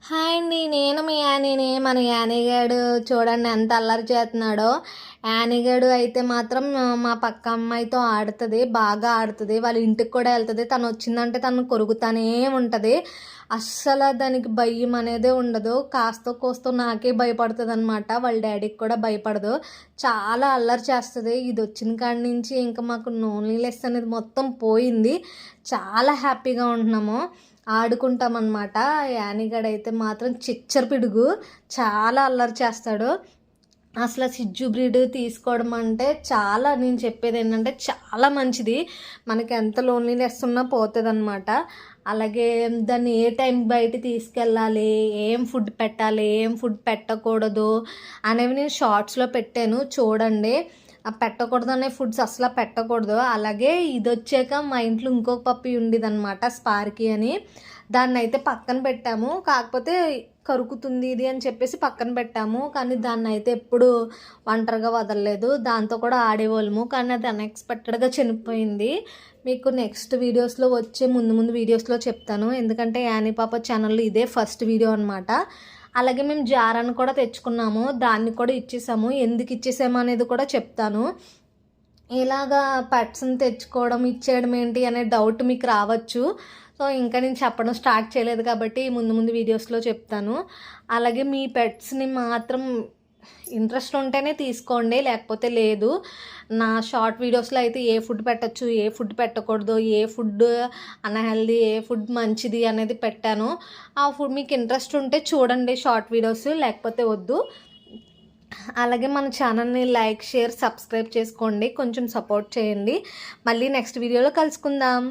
Hi అండి, నేను మీ యానీని. మన యానీగాడు చూడండి ఎంత అల్లరి చేస్తున్నాడో. యానీగాడు అయితే మాత్రం మా పక్క అమ్మాయితో ఆడుతుంది, బాగా ఆడుతుంది. వాళ్ళ ఇంటికి కూడా వెళ్తుంది. తను వచ్చిందంటే తను కొరుకుతానే ఉంటుంది. అస్సలు దానికి భయం అనేదే ఉండదు. కాస్త కోస్తో నాకే భయపడుతుంది అనమాట. వాళ్ళ డాడీకి కూడా భయపడదు. చాలా అల్లరి చేస్తుంది. ఇది వచ్చిన కాడి నుంచి ఇంకా మాకు లోన్లీనెస్ అనేది మొత్తం పోయింది. చాలా హ్యాపీగా ఉంటున్నాము, ఆడుకుంటామన్నమాట. యానిగడ్ అయితే మాత్రం చిచ్చర పిడుగు, చాలా అల్లరి చేస్తాడు. అసలు సిజ్జు బ్రీడ్ తీసుకోవడం అంటే చాలా, నేను చెప్పేది ఏంటంటే చాలా మంచిది. మనకి ఎంత లోన్లీనెస్ ఉన్నా పోతుంది అనమాట. అలాగే దాన్ని ఏ టైం బయట తీసుకెళ్ళాలి, ఏం ఫుడ్ పెట్టాలి, ఏం ఫుడ్ పెట్టకూడదు అనేవి నేను షార్ట్స్లో పెట్టాను, చూడండి. పెట్టకూడదు అనే ఫుడ్స్ అసలు పెట్టకూడదు. అలాగే ఇది వచ్చాక మా ఇంట్లో ఇంకొక పప్పి ఉండేదన్నమాట, స్పార్కీ అని. దాన్ని అయితే పక్కన పెట్టాము, కాకపోతే కరుకుతుంది ఇది అని చెప్పేసి పక్కన పెట్టాము. కానీ దాన్ని అయితే ఎప్పుడు ఒంటరిగా వదలలేదు, దాంతో కూడా ఆడేవాళ్ళము. కానీ అది అన్ఎక్స్పెక్టెడ్గా చనిపోయింది. మీకు నెక్స్ట్ వీడియోస్లో వచ్చే ముందు వీడియోస్లో చెప్తాను, ఎందుకంటే యానీ పాప ఛానల్లో ఇదే ఫస్ట్ వీడియో అనమాట. అలాగే మేము జారాన్ని కూడా తెచ్చుకున్నాము, దాన్ని కూడా ఇచ్చేసాము. ఎందుకు ఇచ్చేసాము అనేది కూడా చెప్తాను. ఇలాగా పెట్స్ని తెచ్చుకోవడం ఇచ్చేయడం ఏంటి అనే డౌట్ మీకు రావచ్చు. సో ఇంకా నేను చెప్పడం స్టార్ట్ చేయలేదు కాబట్టి ముందు వీడియోస్లో చెప్తాను. అలాగే మీ పెట్స్ని మాత్రం ఇంట్రెస్ట్ ఉంటేనే తీసుకోండి, లేకపోతే లేదు. నా షార్ట్ వీడియోస్లో అయితే ఏ ఫుడ్ పెట్టచ్చు, ఏ ఫుడ్ పెట్టకూడదు, ఏ ఫుడ్ అన్హెల్దీ, ఏ ఫుడ్ మంచిది అనేది పెట్టాను. ఆ ఫుడ్ మీకు ఇంట్రెస్ట్ ఉంటే చూడండి షార్ట్ వీడియోస్, లేకపోతే వద్దు. అలాగే మన ఛానల్ని లైక్, షేర్, సబ్స్క్రైబ్ చేసుకోండి, కొంచెం సపోర్ట్ చేయండి. మళ్ళీ నెక్స్ట్ వీడియోలో కలుసుకుందాం.